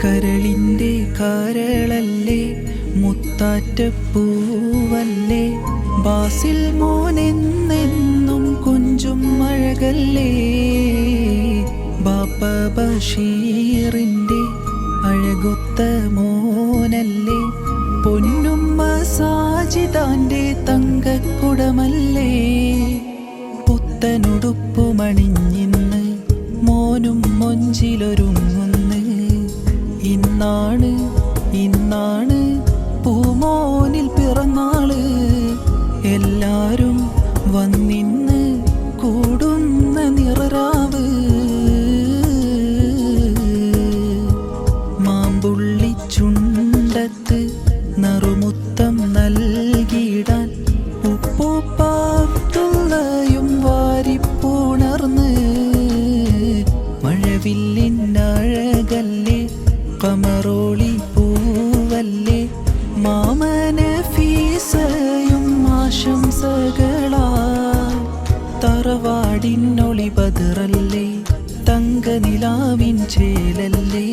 കരളിൻ്റെ കരളല്ലേ മുത്താറ്റപ്പൂവല്ലേ ബാസിൽ മോനെന്നെന്നും കൊഞ്ചും അഴകല്ലേ ബാപ്പ ബഷീറിൻ്റെ അഴകൊത്ത മോനല്ലേ പൊന്നുമ്മ സാജിദാൻ്റെ തങ്കക്കുടമല്ലേ പുത്തനുടുപ്പുമണിഞ്ഞിന്ന് മോനും മൊഞ്ചിലൊരുങ്ങുന്ന് ഇന്നാണ് ഇന്നാണ് പൂമോനിൽ പിറന്നാള് എല്ലാരും വന്നിന്ന് കൂടുന്ന നിറരാവ് മാമ്പുള്ളി ചുണ്ടത്ത് നറുമുത്തം നൽകിയിടാൻ ഉപ്പൂപ്പാത്തുള്ളയും വാരിപ്പുണർന്ന് മഴവില്ലിനഴകല്ലേ കമറോളി പൂവല്ലേ മാമന ഫീസയും ആശംസകളാ തറവാടിനൊളി ബദറല്ലേ തങ്ക നിലാവിൻ ചേലല്ലേ